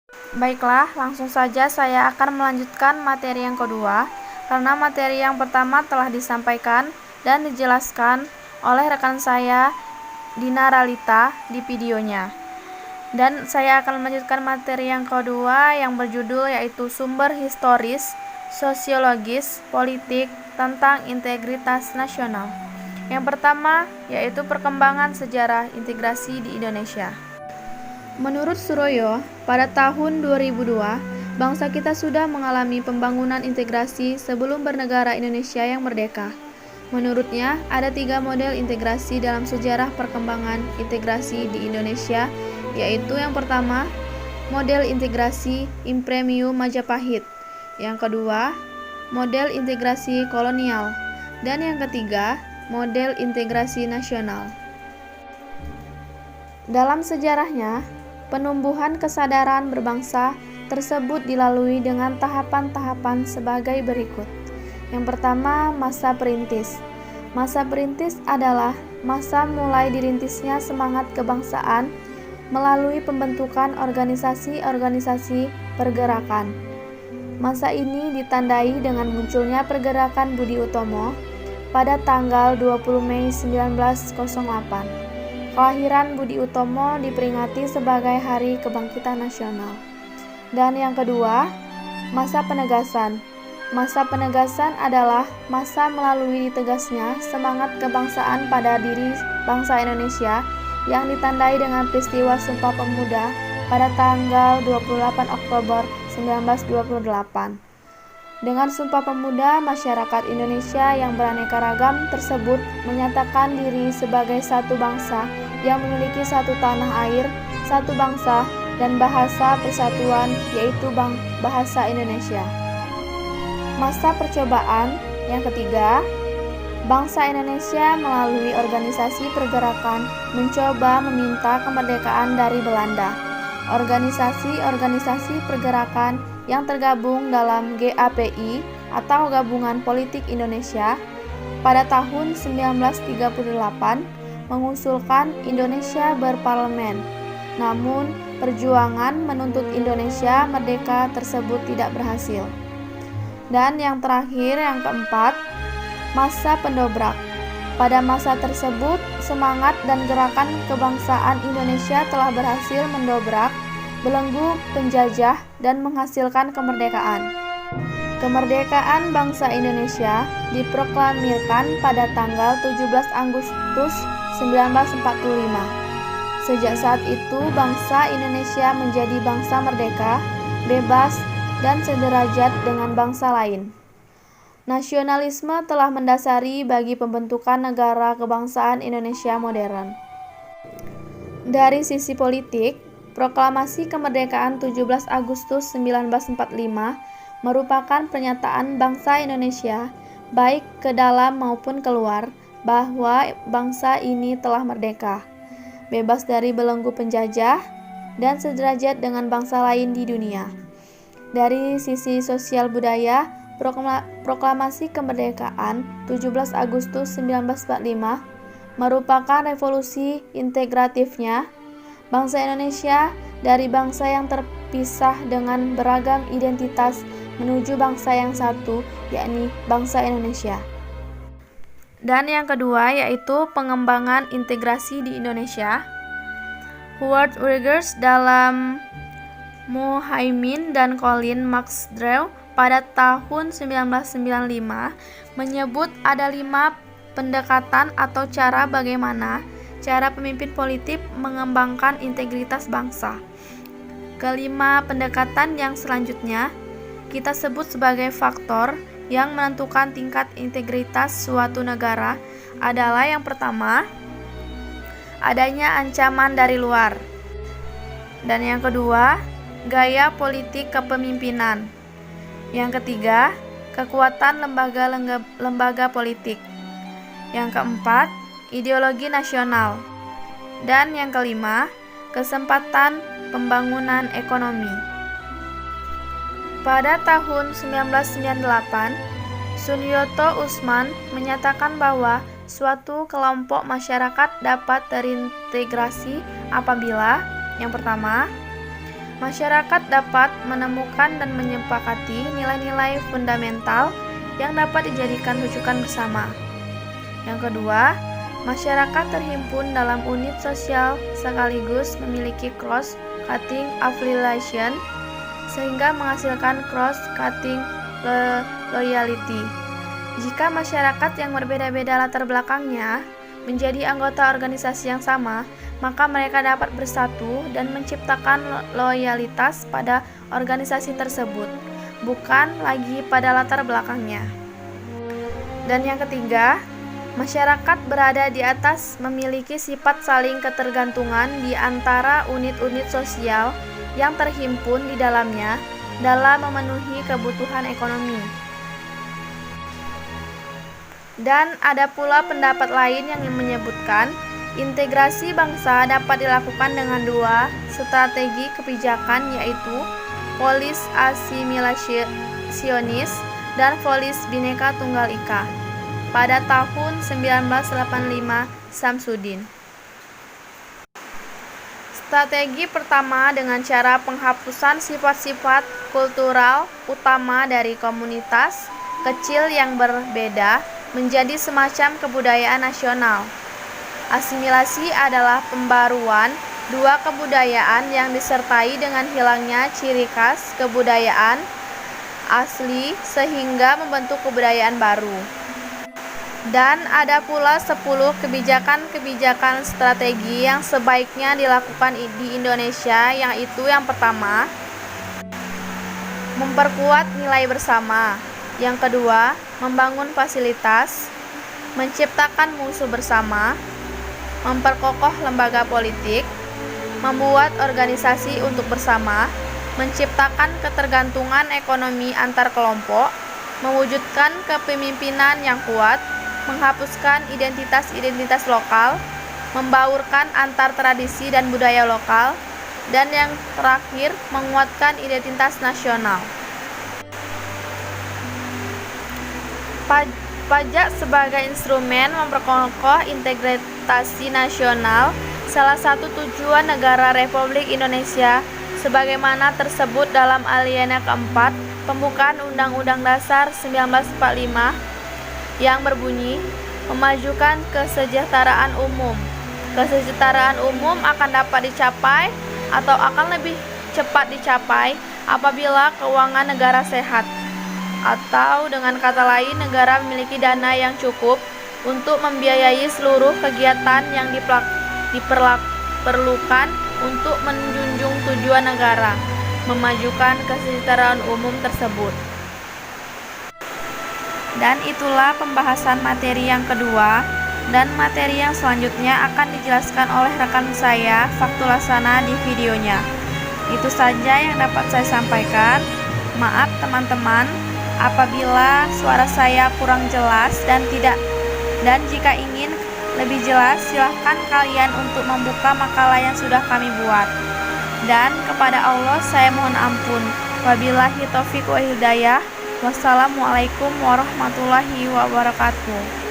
Baiklah, langsung saja saya akan melanjutkan materi yang kedua, karena materi yang pertama telah disampaikan dan dijelaskan oleh rekan saya, Dina Ralita, di videonya. Dan saya akan melanjutkan materi yang kedua yang berjudul yaitu sumber historis, sosiologis, politik tentang integritas nasional. Yang pertama yaitu perkembangan sejarah integrasi di Indonesia. Menurut Suroyo, pada tahun 2002, bangsa kita sudah mengalami pembangunan integrasi sebelum bernegara Indonesia yang merdeka. Menurutnya, ada 3 model integrasi dalam sejarah perkembangan integrasi di Indonesia, yaitu yang pertama, model integrasi Impremium Majapahit, yang kedua, model integrasi kolonial, dan yang ketiga, model integrasi nasional. Dalam sejarahnya, penumbuhan kesadaran berbangsa tersebut dilalui dengan tahapan-tahapan sebagai berikut. Yang pertama, masa perintis. Masa perintis adalah masa mulai dirintisnya semangat kebangsaan melalui pembentukan organisasi-organisasi pergerakan. Masa ini ditandai dengan munculnya pergerakan Budi Utomo pada tanggal 20 Mei 1908. Kelahiran Budi Utomo diperingati sebagai Hari Kebangkitan Nasional. Dan yang kedua, masa penegasan. Masa penegasan adalah masa melalui ditegasnya semangat kebangsaan pada diri bangsa Indonesia yang ditandai dengan peristiwa Sumpah Pemuda pada tanggal 28 Oktober 1928. Dengan Sumpah Pemuda, masyarakat Indonesia yang beraneka ragam tersebut menyatakan diri sebagai satu bangsa yang memiliki satu tanah air, satu bangsa, dan bahasa persatuan, yaitu bahasa Indonesia. Masa percobaan yang ketiga, bangsa Indonesia melalui organisasi pergerakan mencoba meminta kemerdekaan dari Belanda. Organisasi-organisasi pergerakan yang tergabung dalam GAPI atau Gabungan Politik Indonesia pada tahun 1938 mengusulkan Indonesia berparlemen. Namun, perjuangan menuntut Indonesia merdeka tersebut tidak berhasil. Dan yang terakhir, yang keempat, masa pendobrak. Pada masa tersebut, semangat dan gerakan kebangsaan Indonesia telah berhasil mendobrak belenggu penjajah dan menghasilkan kemerdekaan. Kemerdekaan bangsa Indonesia diproklamirkan pada tanggal 17 Agustus 1945. Sejak saat itu, bangsa Indonesia menjadi bangsa merdeka, bebas, dan sederajat dengan bangsa lain. Nasionalisme telah mendasari bagi pembentukan negara kebangsaan Indonesia modern. Dari sisi politik, proklamasi kemerdekaan 17 Agustus 1945 merupakan pernyataan bangsa Indonesia, baik ke dalam maupun keluar, bahwa bangsa ini telah merdeka, bebas dari belenggu penjajah, dan sederajat dengan bangsa lain di dunia. Dari sisi sosial budaya, proklamasi kemerdekaan 17 Agustus 1945 merupakan revolusi integratifnya bangsa Indonesia dari bangsa yang terpisah dengan beragam identitas menuju bangsa yang satu, yakni bangsa Indonesia. Dan yang kedua yaitu pengembangan integrasi di Indonesia. Howard Rogers dalam Muhaimin dan Colin Maxdrew pada tahun 1995 menyebut ada 5 pendekatan atau cara bagaimana cara pemimpin politik mengembangkan integritas bangsa. Kelima pendekatan yang selanjutnya kita sebut sebagai faktor yang menentukan tingkat integritas suatu negara adalah yang pertama, adanya ancaman dari luar. Dan yang kedua, gaya politik kepemimpinan. Yang ketiga, kekuatan lembaga politik. Yang keempat, ideologi nasional. Dan yang kelima, kesempatan pembangunan ekonomi. Pada tahun 1998, Sunyoto Usman menyatakan bahwa suatu kelompok masyarakat dapat terintegrasi apabila yang pertama, Masyarakat dapat menemukan dan menyepakati nilai-nilai fundamental yang dapat dijadikan rujukan bersama. Yang kedua, masyarakat terhimpun dalam unit sosial sekaligus memiliki cross-cutting affiliation sehingga menghasilkan cross-cutting loyalty. Jika masyarakat yang berbeda-beda latar belakangnya menjadi anggota organisasi yang sama, maka mereka dapat bersatu dan menciptakan loyalitas pada organisasi tersebut, bukan lagi pada latar belakangnya. Dan yang ketiga, masyarakat berada di atas memiliki sifat saling ketergantungan di antara unit-unit sosial yang terhimpun di dalamnya dalam memenuhi kebutuhan ekonomi. Dan ada pula pendapat lain yang menyebutkan integrasi bangsa dapat dilakukan dengan dua strategi kebijakan, yaitu polis asimilasionis dan polis Bhinneka Tunggal Ika pada tahun 1985 Samsudin. Strategi pertama dengan cara penghapusan sifat-sifat kultural utama dari komunitas kecil yang berbeda menjadi semacam kebudayaan nasional. Asimilasi adalah pembaruan dua kebudayaan yang disertai dengan hilangnya ciri khas kebudayaan asli sehingga membentuk kebudayaan baru. Dan ada pula 10 kebijakan-kebijakan strategi yang sebaiknya dilakukan di Indonesia, yaitu yang pertama, memperkuat nilai bersama. Yang kedua, membangun fasilitas, menciptakan musuh bersama, memperkokoh lembaga politik, membuat organisasi untuk bersama, menciptakan ketergantungan ekonomi antar kelompok, mewujudkan kepemimpinan yang kuat, menghapuskan identitas-identitas lokal, membaurkan antar tradisi dan budaya lokal, dan yang terakhir, menguatkan identitas nasional. Pajak sebagai instrumen memperkokoh integritas nasional, salah satu tujuan negara Republik Indonesia sebagaimana tersebut dalam Alinea keempat pembukaan Undang-Undang Dasar 1945 yang berbunyi, memajukan kesejahteraan umum. Kesejahteraan umum akan dapat dicapai atau akan lebih cepat dicapai apabila keuangan negara sehat, atau dengan kata lain negara memiliki dana yang cukup untuk membiayai seluruh kegiatan yang diperlukan untuk menjunjung tujuan negara, memajukan kesejahteraan umum tersebut. Dan itulah pembahasan materi yang kedua, dan materi yang selanjutnya akan dijelaskan oleh rekan saya Faktul Hasanah di videonya. Itu saja yang dapat saya sampaikan. Maaf teman-teman apabila suara saya kurang jelas dan jika ingin lebih jelas silahkan kalian untuk membuka makalah yang sudah kami buat. Dan kepada Allah saya mohon ampun. Wabillahi taufiq wa hidayah. Wassalamualaikum warahmatullahi wabarakatuh.